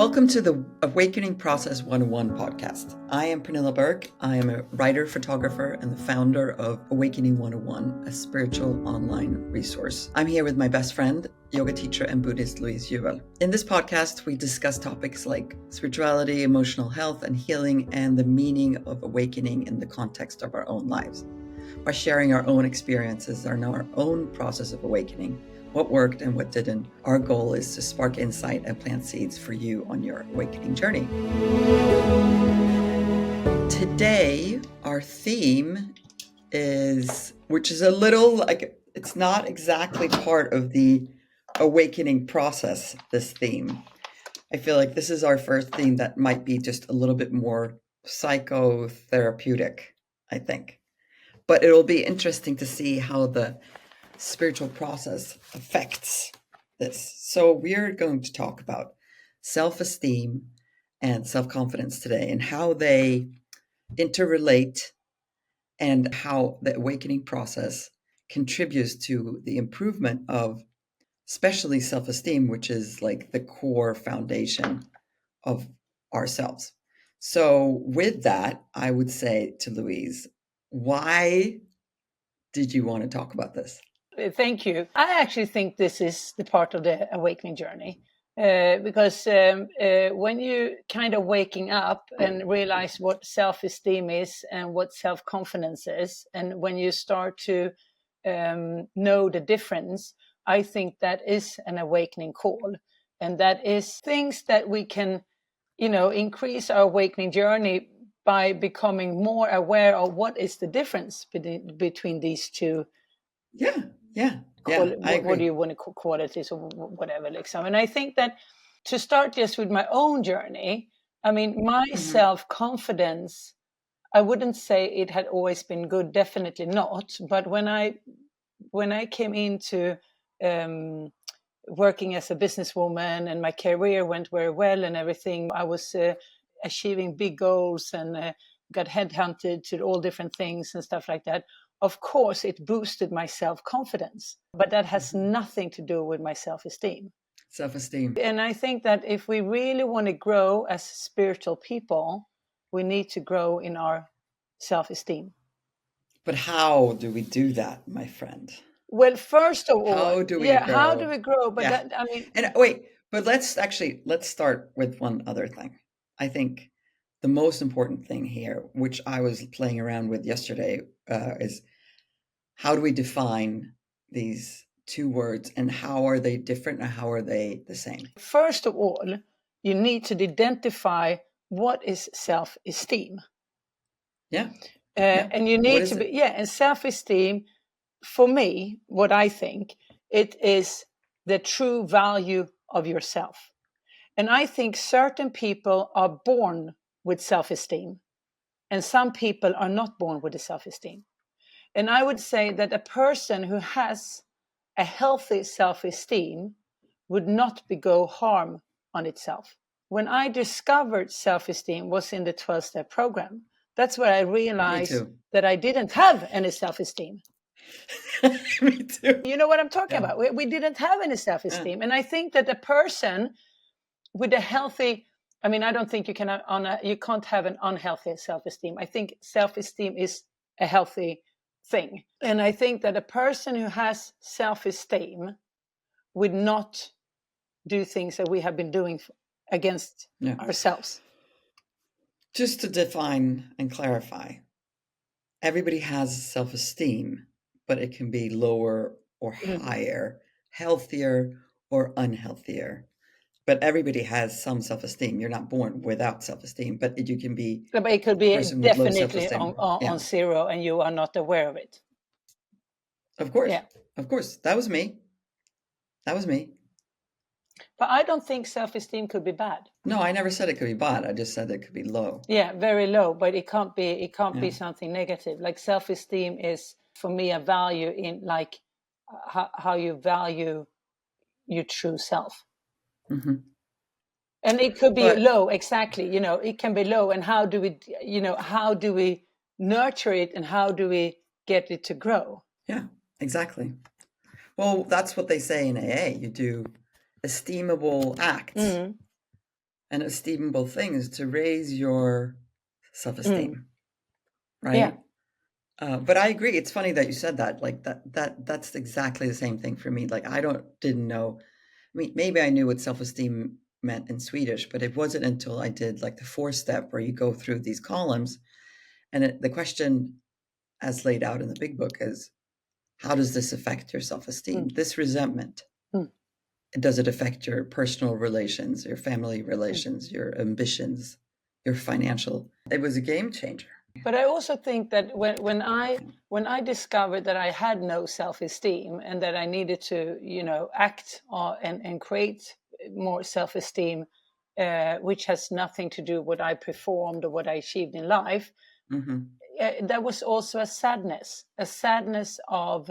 Welcome to the Awakening Process 101 podcast. I am Pernilla Burke. I am a writer, photographer, and the founder of Awakening 101, a spiritual online resource. I'm here with my best friend, yoga teacher and Buddhist Louise Juel. In this podcast, we discuss topics like spirituality, emotional health, and healing, and the meaning of awakening in the context of our own lives. By sharing our own experiences and our own process of awakening, what worked and what didn't, our goal is to spark insight and plant seeds for you on your awakening journey. Today, our theme is, which is a little like, it's not exactly part of the awakening process, this theme. I feel like this is our first theme that might be just a little bit more psychotherapeutic, I think. But it'll be interesting to see how the spiritual process affects this. So we're going to talk about self-esteem and self-confidence today and how they interrelate and how the awakening process contributes to the improvement of especially self-esteem, which is like the core foundation of ourselves. So with that, I would say to Louise, why did you want to talk about this? Thank you. I actually think this is the part of the awakening journey because when you kind of waking up and realize what self-esteem is and what self-confidence is, and when you start to know the difference, I think that is an awakening call. And that is things that we can, increase our awakening journey by becoming more aware of what is the difference between these two. What do you want to call qualities or whatever, like so. And I think that to start just with my own journey, I mean, my self-confidence, I wouldn't say it had always been good, definitely not. But when I came into working as a businesswoman and my career went very well and everything, I was achieving big goals and got headhunted to all different things and stuff like that. Of course, it boosted my self-confidence, but that has nothing to do with my self-esteem. Self-esteem. And I think that if we really want to grow as spiritual people, we need to grow in our self-esteem. But how do we do that, my friend? Well, first of all, how do we grow? How do we grow? But let's start with one other thing. I think the most important thing here, which I was playing around with yesterday, is how do we define these two words and how are they different and how are they the same? First of all, you need to identify what is self-esteem. And you need to be, and self-esteem, for me, what I think, it is the true value of yourself. And I think certain people are born with self-esteem and some people are not born with a self-esteem. And I would say that a person who has a healthy self-esteem would not bego harm on itself. When I discovered self-esteem was in the 12-step program. That's where I realized that I didn't have any self-esteem. Me too. You know what I'm talking about? We didn't have any self-esteem. And I think that a person with a healthy, I mean, I don't think you can't have an unhealthy self-esteem. I think self-esteem is a healthy thing. And I think that a person who has self-esteem would not do things that we have been doing against ourselves. Just to define and clarify, everybody has self-esteem, but it can be lower or higher, healthier or unhealthier. But everybody has some self-esteem. You're not born without self-esteem, but you can be. But it could be definitely on zero, and you are not aware of it. Of course. That was me. But I don't think self-esteem could be bad. No, I never said it could be bad. I just said it could be low. Yeah, very low. But it can't be something negative. Like self-esteem is, for me, a value in like how you value your true self. Mm-hmm. And it could be low, exactly. It can be low. And how do we nurture it and how do we get it to grow? Yeah, exactly. Well, that's what they say in AA. You do esteemable acts an esteemable thing is to raise your self-esteem, right? But I agree. It's funny that you said that. Like that's exactly the same thing for me. Like didn't know. I mean, maybe I knew what self-esteem meant in Swedish, but it wasn't until I did like the 4-step where you go through these columns, and the question, as laid out in the big book, is how does this affect your self-esteem? This resentment. Does it affect your personal relations, your family relations, your ambitions, your financial? It was a game changer. But I also think that when I discovered that I had no self-esteem and that I needed to, act and create more self-esteem, which has nothing to do with what I performed or what I achieved in life, there was also a sadness of,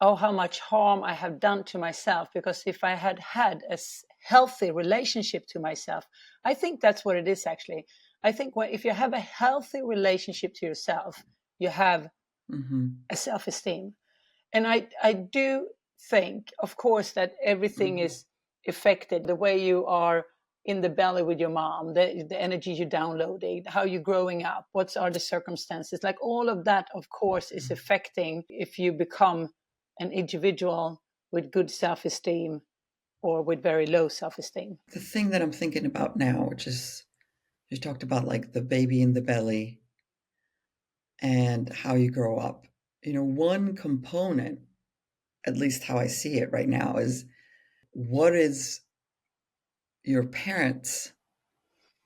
oh, how much harm I have done to myself. Because if I had had a healthy relationship to myself, I think that's what it is actually. I think if you have a healthy relationship to yourself, you have a self-esteem. And I do think, of course, that everything is affected. The way you are in the belly with your mom, the energy you're downloading, how you're growing up, what are the circumstances, like all of that, of course, is affecting if you become an individual with good self-esteem or with very low self-esteem. The thing that I'm thinking about now, which is, you talked about like the baby in the belly and how you grow up. One component, at least how I see it right now, is what is your parents'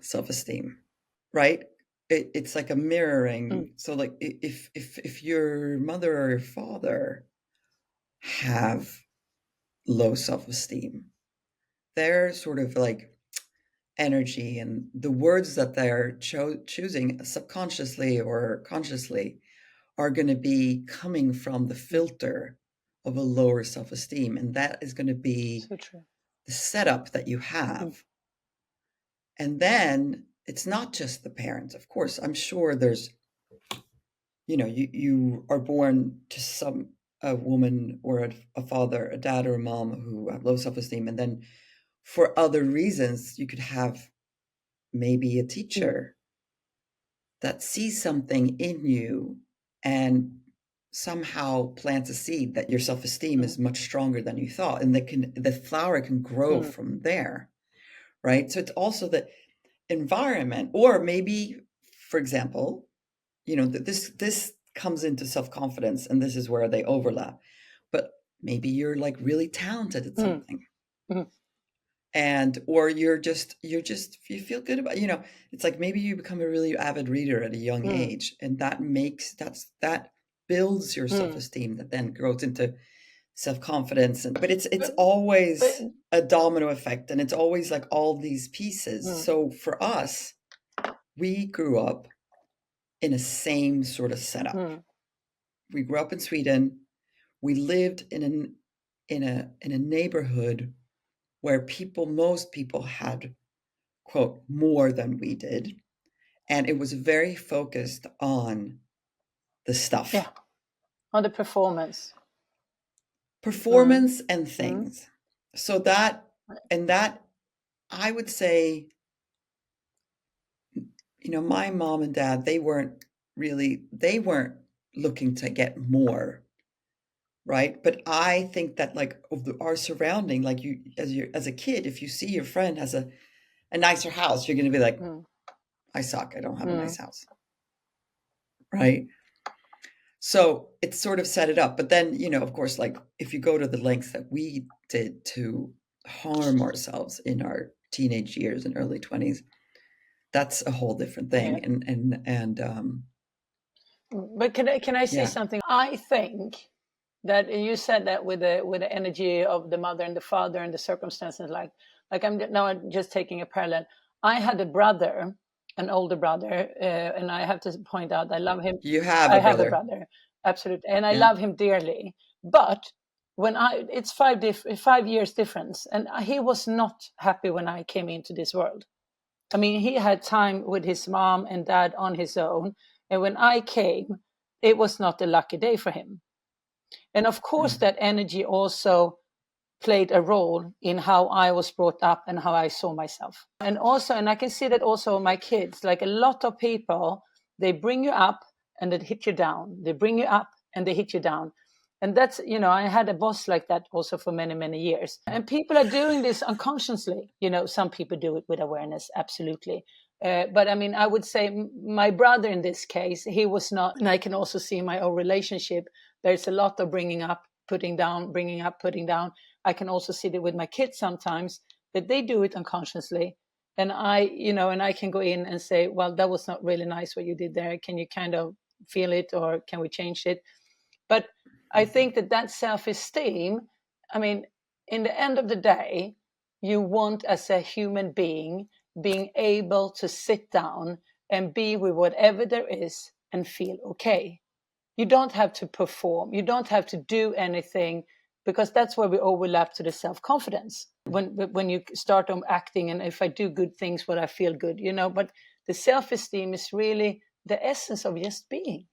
self-esteem, right? It's like a mirroring. So like if your mother or your father have low self-esteem, their sort of like energy and the words that they're choosing subconsciously or consciously are going to be coming from the filter of a lower self-esteem, and that is going to be So true. the setup that you have. And then it's not just the parents. Of course, I'm sure there's, you are born to a woman or a father, a dad or a mom who have low self-esteem, and then for other reasons you could have maybe a teacher that sees something in you and somehow plants a seed that your self-esteem is much stronger than you thought, and the flower can grow from there, right? So it's also the environment, or maybe, for example, this comes into self-confidence, and this is where they overlap. But maybe you're like really talented at something, and or you feel good about, it's like maybe you become a really avid reader at a young age, and that builds your self-esteem, that then grows into self-confidence. But it's always a domino effect, and it's always like all these pieces. So for us, we grew up in a same sort of setup. We grew up in Sweden. We lived in a neighborhood where most people had, quote, more than we did, and it was very focused on the stuff. Yeah, on the performance And things. So that I would say, my mom and dad, they weren't looking to get more, right? But I think that like our surrounding, like as a kid, if you see your friend has a nicer house, you're going to be like, I suck, I don't have a nice house, right? So it's sort of set it up. But then, of course, like if you go to the lengths that we did to harm ourselves in our teenage years and early 20s, that's a whole different thing. But can I say something? I think that you said that with the energy of the mother and the father and the circumstances, like I'm just taking a parallel. I had a brother, an older brother, and I have to point out I love him. You have I a have a brother. brother, absolutely, and I love him dearly. But it's 5 years difference, and he was not happy when I came into this world. I mean, he had time with his mom and dad on his own, and when I came, it was not a lucky day for him. And of course, that energy also played a role in how I was brought up and how I saw myself. And also, and I can see that also my kids, like a lot of people, they bring you up and they hit you down. They bring you up and they hit you down. And that's, I had a boss like that also for many, many years. And people are doing this unconsciously. Some people do it with awareness, absolutely. But I mean, I would say my brother in this case, he was not, and I can also see in my own relationship, there's a lot of bringing up, putting down, bringing up, putting down. I can also see that with my kids sometimes that they do it unconsciously. And I can go in and say, well, that was not really nice what you did there. Can you kind of feel it, or can we change it? But I think that self-esteem, I mean, in the end of the day, you want as a human being being able to sit down and be with whatever there is and feel okay. You don't have to perform. You don't have to do anything, because that's where we overlap to the self-confidence. When you start on acting, and if I do good things, will I feel good? But the self-esteem is really the essence of just being,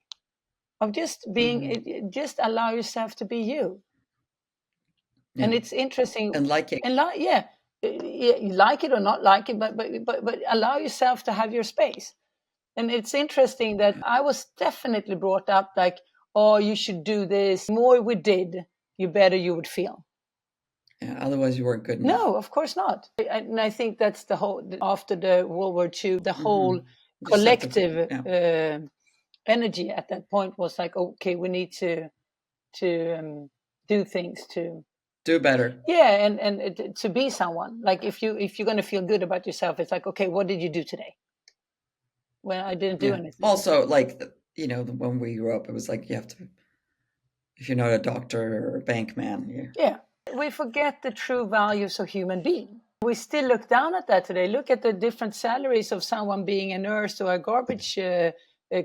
just allow yourself to be you. Yeah. And it's interesting. And like it. And you like it or not like it, but allow yourself to have your space. And it's interesting that I was definitely brought up like, oh, you should do this. The more we did, you better you would feel. Yeah, otherwise you weren't good enough. No, of course not. And I think that's the whole, after the World War II, the whole collective energy at that point was like, okay, we need to do things to do better. Yeah, and to be someone. Like if you're going to feel good about yourself, it's like, okay, what did you do today? Well, I didn't do anything. Also, like, when we grew up, it was like you have to, if you're not a doctor or a bank man. Yeah. We forget the true values of human being. We still look down at that today. Look at the different salaries of someone being a nurse or a garbage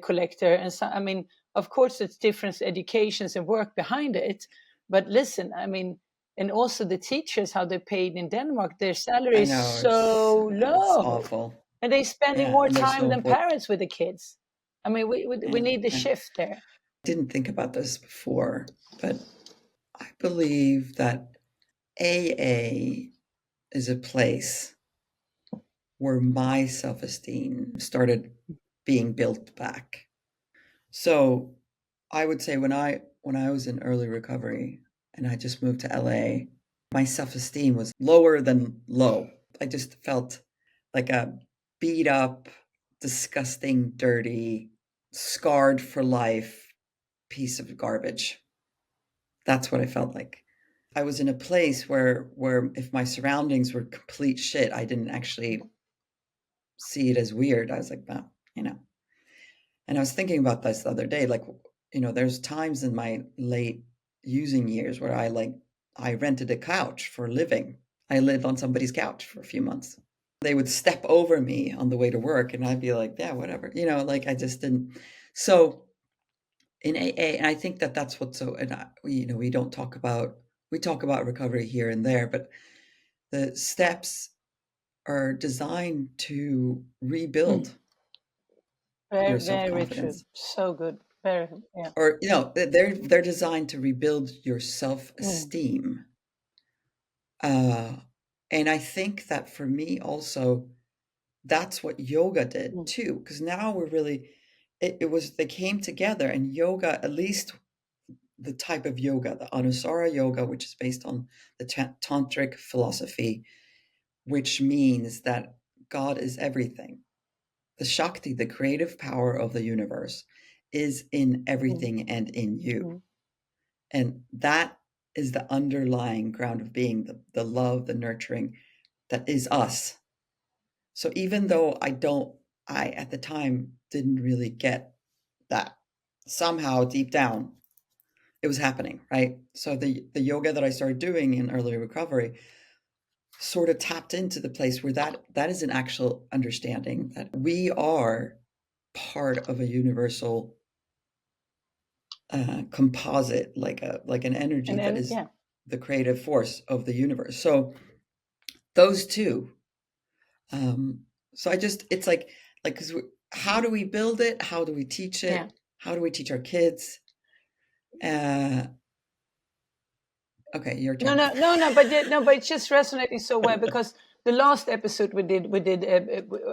collector. And so, I mean, of course, it's different educations and work behind it. But listen, I mean, and also the teachers, how they're paid in Denmark, their salary is so low. It's awful. And they're spending more time than parents with the kids. I mean, we need the shift there. I didn't think about this before, but I believe that AA is a place where my self-esteem started being built back. So I would say when I was in early recovery and I just moved to LA, my self-esteem was lower than low. I just felt like a beat up, disgusting, dirty, scarred for life piece of garbage. That's what I felt like. I was in a place where if my surroundings were complete shit, I didn't actually see it as weird. I was like, well, And I was thinking about this the other day, like, there's times in my late using years where I rented a couch for a living. I lived on somebody's couch for a few months. They would step over me on the way to work and I'd be like, yeah, whatever, like I just didn't. So in AA, and I think that that's what's so, and we talk about recovery here and there, but the steps are designed to rebuild your self-confidence. True. So good. Very, yeah. Or they're designed to rebuild your self-esteem. And I think that for me also, that's what yoga did too, because now we're really they came together, and yoga, at least the type of yoga, the Anusara yoga, which is based on the tantric philosophy, which means that God is everything. The Shakti, the creative power of the universe, is in everything and in you. And that is the underlying ground of being, the love, the nurturing that is us. So even though I at the time didn't really get that, somehow deep down, it was happening, right? So the yoga that I started doing in early recovery sort of tapped into the place where that is an actual understanding that we are part of a universal composite, like an energy that is the creative force of the universe. So those two. So it's like, because how do we build it? How do we teach it? How do we teach our kids? Okay, your No, turn. no, no, no, but it's just resonating so well because the last episode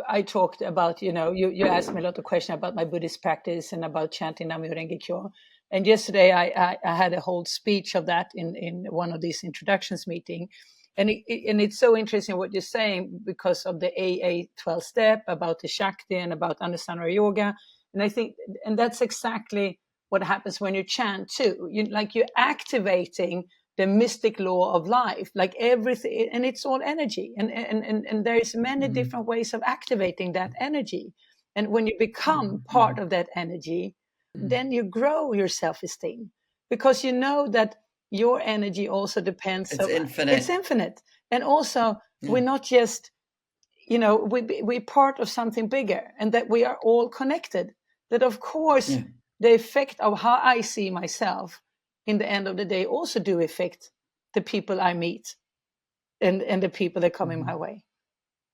I talked about, you asked me a lot of questions about my Buddhist practice and about chanting Namyo Renge Kyo. And yesterday I had a whole speech of that in one of these introductions meeting. And it's so interesting what you're saying because of the AA 12 step about the Shakti and about understanding yoga. And I think, and that's exactly what happens when you chant too. You're activating the mystic law of life, like everything, and it's all energy, and there's many Mhm. different ways of activating that energy. And when you become part Mhm. of that energy, Mhm. then you grow your self-esteem because you know that your energy also depends It's on, it's infinite. infinite. And also Yeah. we're not just, we're part of something bigger, and that we are all connected. That of course Yeah. the effect of how I see myself in the end of the day also do affect the people I meet, and the people that come in my Mhm. way.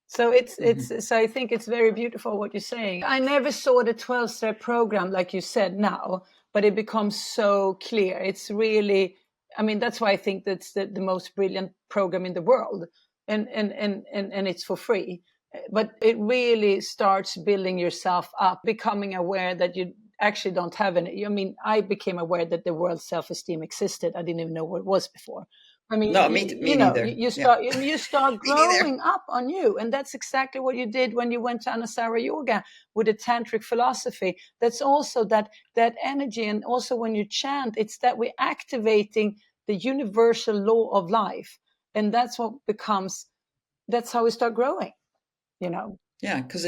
So Mhm. so I think it's very beautiful what you're saying. I never saw the 12-step program like you said now, but it becomes so clear. It's really, I mean, that's why I think that's the most brilliant program in the world, and it's for free. But it really starts building yourself up, becoming aware that you actually don't have any. I mean, I became aware that the world self-esteem existed. I didn't even know what it was before. I mean, No, me neither. Yeah. you start Me neither. growing up on you, and that's exactly what you did when you went to Anusara Yoga with the tantric philosophy. That's also that energy, and also when you chant, it's that we're activating the universal law of life, and that's what becomes. That's how we start growing. You know. Yeah, because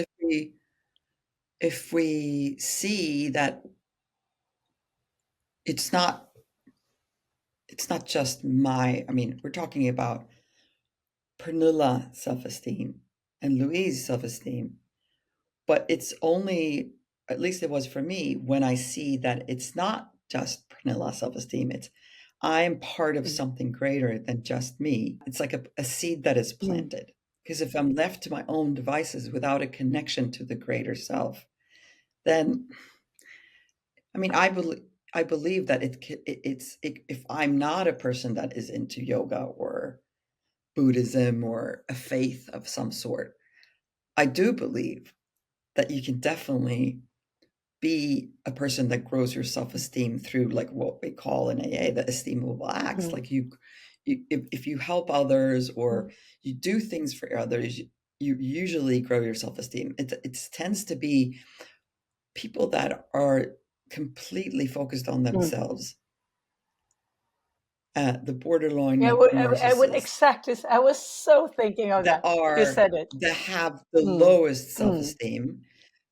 if we see that it's not just I mean, we're talking about Pernilla self-esteem and Louise self-esteem, but it's only, at least it was for me, when I see that it's not just Pernilla self-esteem, it's I'm part of Mm, something greater than just me. It's like a seed that is mm, planted. Because if I'm left to my own devices without a connection to the greater self, then I mean, I believe that if I'm not a person that is into yoga or Buddhism or a faith of some sort, I do believe that you can definitely be a person that grows your self-esteem through like what we call in AA the esteemable acts. mm, Like if you help others mm, or you do things for others, you usually grow your self-esteem. It tends to be people that are completely focused on mm. themselves, the borderline Yeah, I would narcissists exactly. I was so thinking of that that. You said it. have the Mm, lowest mm, self-esteem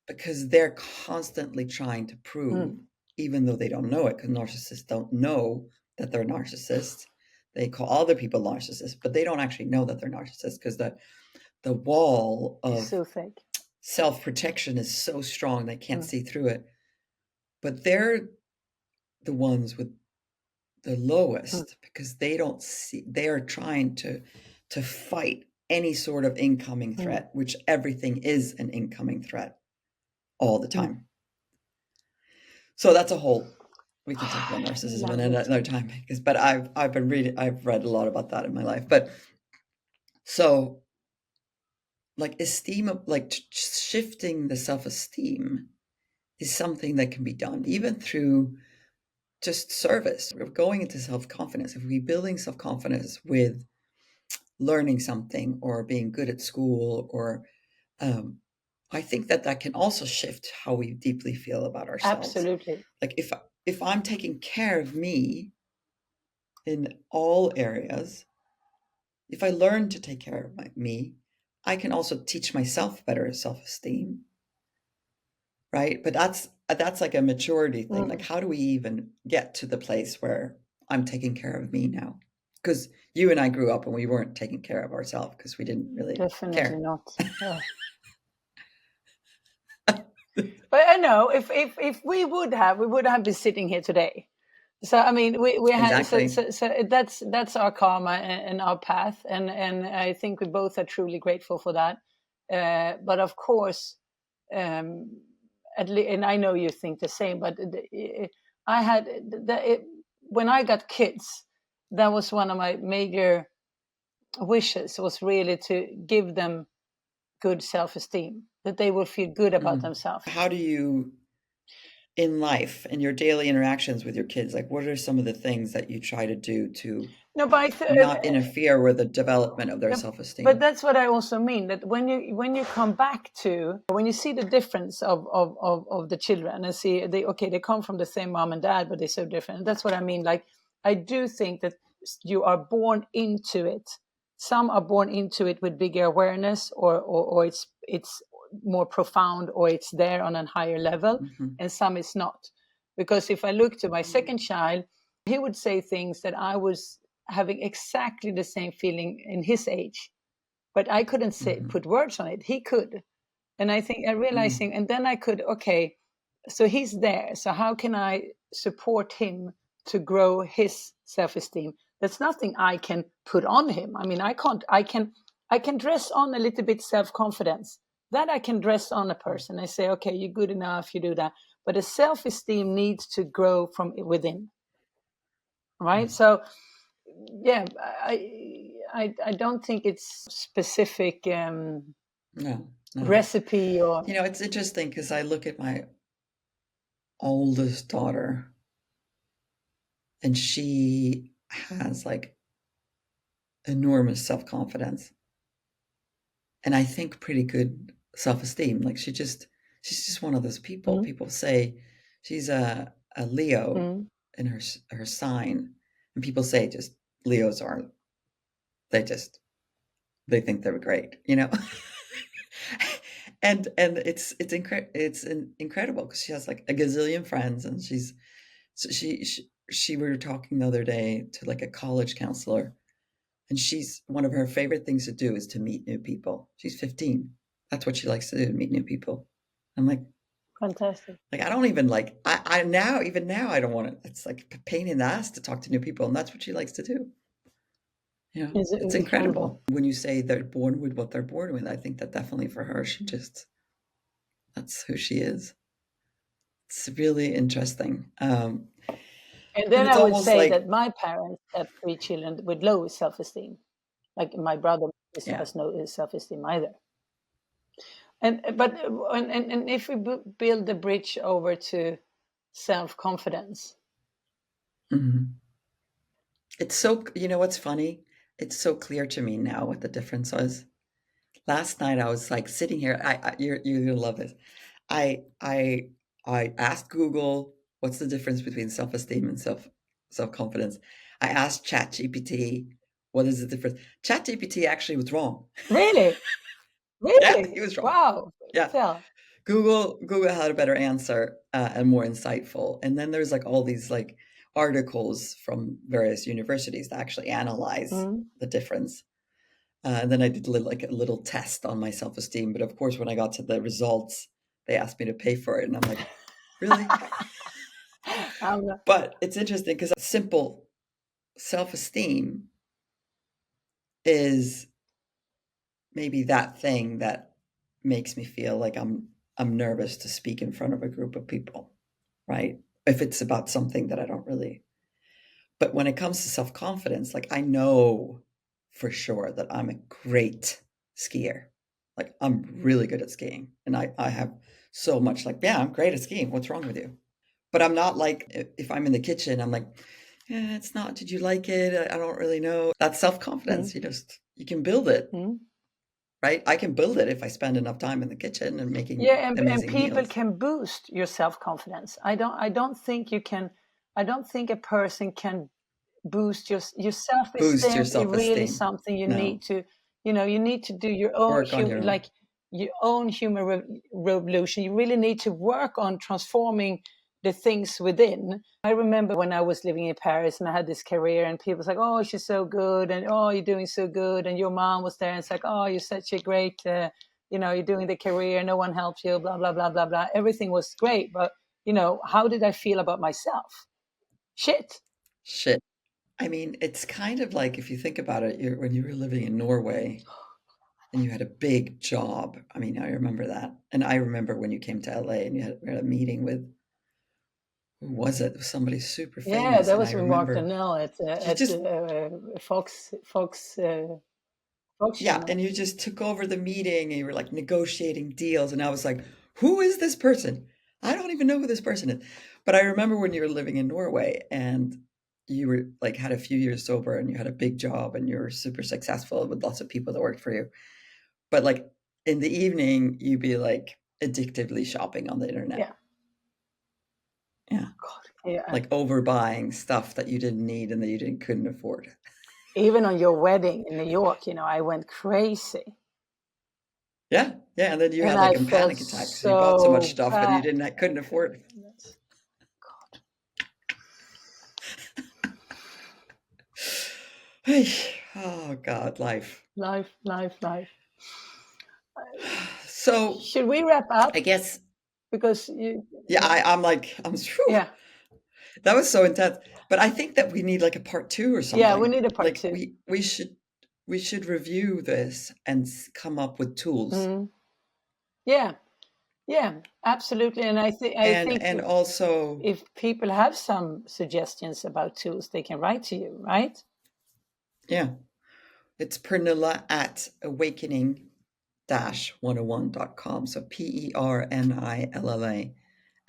because they're constantly trying to prove, mm, even though they don't know it, because narcissists don't know that they're narcissists. They call other people narcissists, but they don't actually know that they're narcissists because the wall it's of so thick. self-protection is so strong they can't Mm, see through it. But they're the ones with the mm, lowest because they don't see, they are trying to fight any sort of incoming mm, threat, which everything is an incoming threat all the mm. time. So that's a whole, we can talk about narcissism Love it. another time because, but I've read a lot about that in my life. But so like esteem of like shifting the self-esteem is something that can be done even through just service. We're going into self-confidence. If we're building self-confidence with learning something or being good at school or um, I think that that can also shift how we deeply feel about ourselves. Absolutely. Like if I'm taking care of me in all areas, if I learn to take care of me, I can also teach myself better self-esteem, right? But that's like a maturity thing. Like Mm, how do we even get to the place where I'm taking care of me now? Because you and I grew up and we weren't taking care of ourselves because we didn't really definitely care. not. Oh. But I know if we would have, we would have been sitting here today. So I mean, we had Exactly. so that's our karma and our path, and I think we both are truly grateful for that. But of course, um, and I know you think the same. But I had when I got kids. that was one of my major wishes, was really to give them good self-esteem, that they will feel good about themselves. How do you, in life, in your daily interactions with your kids, like what are some of the things that you try to do to No, but not interfere with the development of their but self-esteem? that's what I also mean, that when you come back to, when you see the difference of the children, and see they come from the same mom and dad, but they're so different. That's what I mean. Like, I do think that you are born into it. Some are born into it with bigger awareness, or it's more profound, or it's there on a higher level, and some is not. Because if I look to my second child, he would say things that I was having exactly the same feeling in his age, but I couldn't say, put words on it. He could. And I think I realizing, and then I could, okay, so he's there. So how can I support him to grow his self-esteem? That's nothing I can put on him. I mean, I can dress on a little bit self-confidence. That I can dress on a person. I say, okay, you're good enough, you do that. But the self-esteem needs to grow from within. Right. So yeah, I don't think it's specific No, no. recipe or. You know, it's interesting because I look at my oldest daughter and she has like enormous self-confidence and I think pretty good self-esteem. Like she's just one of those people. People say she's a Leo in her sign, and people say just Leos aren't. They think they're great, you know. and it's incredible because she has like a gazillion friends, and she we were talking the other day to like a college counselor, and she's one of her favorite things to do is to meet new people. She's 15. That's what she likes to do, meet new people. I'm like, Fantastic. like I don't even like I now even now I don't want to. It's like a pain in the ass to talk to new people, and that's what she likes to do. You know, It's it's incredible. When you say they're born with what they're born with, I think that definitely for her, that's who she is. It's really interesting. And And then it's I would almost say like, that my parents had 3 children with low self-esteem. Like my brother yeah. has no self-esteem either. And but and if we build the bridge over to self-confidence. It's so, you know what's funny? It's so clear to me now what the difference was. Last night I was like sitting here. You're gonna love this. I I I asked Google what's the difference between self-esteem and self-confidence. I asked ChatGPT what is the difference. ChatGPT actually was wrong. Really? Yeah, Really? he was wrong. Wow. Yeah. Tell. Google had a better answer and more insightful. And then there's like all these like articles from various universities that actually analyze the difference. And then I did like a little test on my self-esteem. But of course, when I got to the results, they asked me to pay for it, and I'm like, really? But it's interesting because simple self-esteem is maybe that thing that makes me feel like I'm nervous to speak in front of a group of people, right? If it's about something that I don't really. But when it comes to self-confidence, like I know for sure that I'm a great skier. Like I'm really good at skiing. And I have so much like, yeah, I'm great at skiing. What's wrong with you? But I'm not like if I'm in the kitchen, I'm like, yeah, it's not, did you like it? I don't really know. That's self-confidence. You can build it. Right? I can build it if I spend enough time in the kitchen and making Yeah, and amazing people meals. can boost your self-confidence. I don't think you can. I don't think a person can boost your Boost your self-esteem. Is really self-esteem. something you need No, to. You need to do your own work on your own. like your own human revolution. You really need to work on transforming the things within. I remember when I was living in Paris and I had this career, and people was like, "Oh, she's so good," and "Oh, you're doing so good," and your mom was there, and it's like, "Oh, you're such a great." You're doing the career, no one helps you, blah blah blah blah blah. Everything was great, but how did I feel about myself? Shit. Shit. I mean, it's kind of like if you think about it, when you were living in Norway and you had a big job. I mean, I remember that. And I remember when you came to LA and we had a meeting with who was it? It was somebody super Yeah, famous, that and I was with Mark remember Donnell you at just Fox yeah, Channel. and you just took over the meeting and you were like negotiating deals, and I was like, who is this person? I don't even know who this person is. But I remember when you were living in Norway and you were like had a few years sober and you had a big job and you were super successful with lots of people that worked for you. But like in the evening, you'd be like addictively shopping on the internet. Yeah. Yeah. God, yeah. Like overbuying stuff that you didn't need and that you couldn't afford. Even on your wedding in New York, I went crazy. Yeah. Yeah. And then you And had I like a felt panic attack because you bought so much so stuff and you bad. couldn't afford it. God. Oh God, life. Life. So Should we wrap up? I guess Because yeah, I'm yeah, that was so intense. But I think that we need like a part two or yeah, we something. need a part Like two. we should review this and come up with tools. Yeah, yeah, absolutely. And I think And also if people have some suggestions about tools, they can write to you, right? yeah, it's Pernilla at awakening-101.com. So Pernilla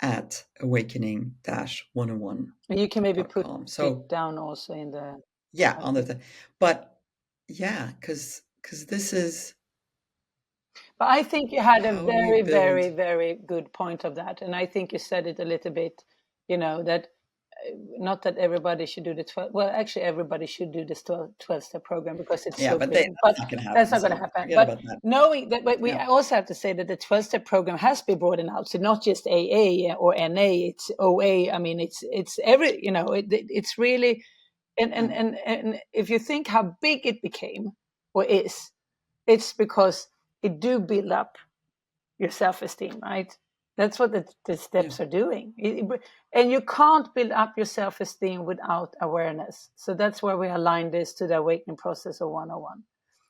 at awakening-101.com. And you can maybe put So it down also in the yeah, chat. on the but yeah, because this is But I think you had a how we very, build. very, very good point of that. And I think you said it a little bit, that not that everybody should do the 12, well, actually everybody should do this 12-step program because it's Yeah, so but brilliant, that's but not going to that's happen. not going to So happen. forget But about that. knowing that, but we Yeah, also have to say that the 12-step program has been broadened out. So not just AA or NA, it's OA. I mean, it's every, it's really, and, yeah, and, and, and if you think how big it became or is, it's because it do build up your self-esteem, right? That's what the yeah. steps are doing. And you can't build up your self-esteem without awareness. So that's where we align this to the awakening process of 101.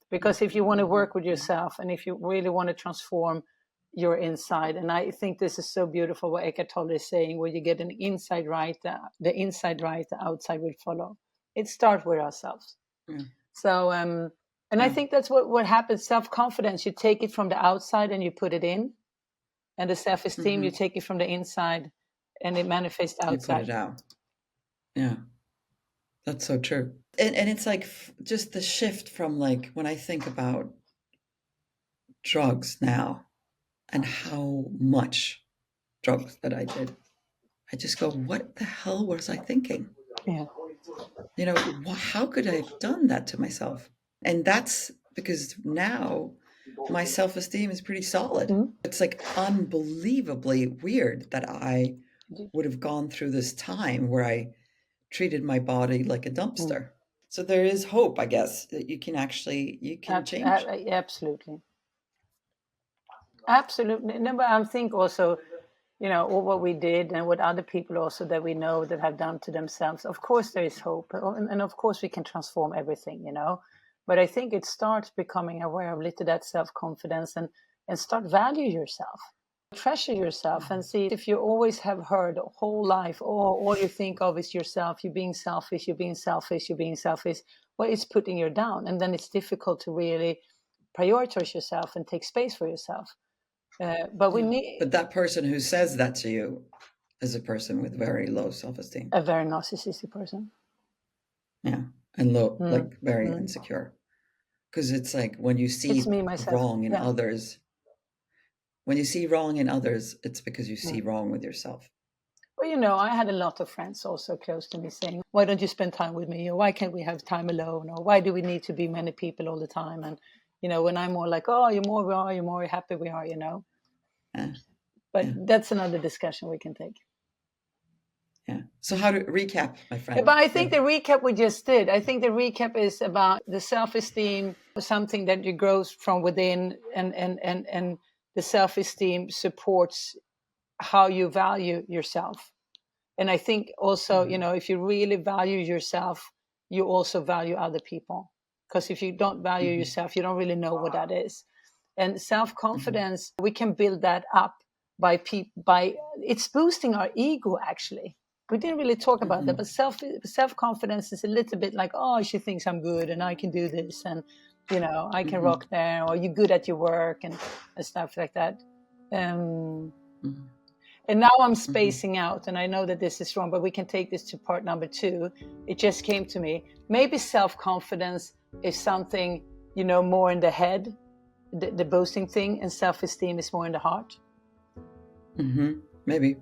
Because if you want to work with yourself and if you really want to transform your inside, and I think this is so beautiful what Eckhart Tolle is saying, where you get an inside right, the inside right, the outside will follow. It starts with ourselves. Yeah, So and I yeah. think that's what happens. Self-confidence, you take it from the outside and you put it in, and the self-esteem, you Hmm. take it from the inside and it manifests You put outside. it out. Yeah, that's so true. And it's like just the shift from like when I think about drugs now and how much drugs that I did, I just go, what the hell was I thinking? Yeah. How could I have done that to myself? And that's because now my self-esteem is pretty solid. Mhm. It's like unbelievably weird that I would have gone through this time where I treated my body like a Mm. dumpster. So there is hope, I guess, that you can change. Absolutely. Absolutely. No, but I think also, all what we did and what other people also that we know that have done to themselves, of course there is hope. And of course we can transform everything. But I think it starts becoming aware of little that self-confidence and start value yourself. Treasure yourself and see if you always have heard whole life, all you think of is yourself, you're being selfish, you're being selfish, you're being selfish. Well, it's putting you down. And then it's difficult to really prioritize yourself and take space for yourself. But we Yeah. need But that person who says that to you is a person with very low self-esteem. a very narcissistic person. Yeah. And low, Mm. like very Mm. insecure. Because it's like when you It's see me, myself. wrong in Yeah. others, when you see wrong in others, it's because you see Mm. wrong with yourself. Well, I had a lot of friends also close to me saying, why don't you spend time with me? Or why can't we have time alone? Or why do we need to be many people all the time? And, when I'm more like, oh, you're more we are, you're more happy we are. Yeah. But Yeah. that's another discussion we can take. Yeah. So how to recap, my friend? But I think the recap we just did, I think the recap is about the self-esteem, something that you grows from within, and the self-esteem supports how you value yourself. And I think also, if you really value yourself, you also value other people. Because if you don't value Mm-hmm. yourself, you don't really know what that is. And Mm-hmm. self-confidence, we can build that up by it's boosting our ego actually. We didn't really talk about that, Mhm. but self-confidence is a little bit like, oh, she thinks I'm good and I can do this, and I can Mhm. rock there, or you're good at your work, and stuff like that. Um, Mhm. and now I'm Mhm. spacing out, and I know that this is wrong, but we can take this to part number 2. It just came to me. Maybe self-confidence is something, more in the head, the boasting thing, and self-esteem is more in the heart. Mhm. Maybe.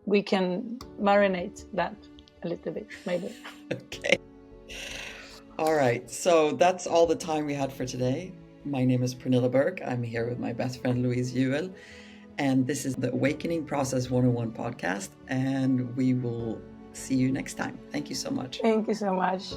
We can marinate that a little bit, maybe. Okay. All right. So that's all the time we had for today. My name is Pernilla Burke. I'm here with my best friend Louise Juel. And this is the Awakening Process 101 podcast. And we will see you next time. Thank you so much. Thank you so much.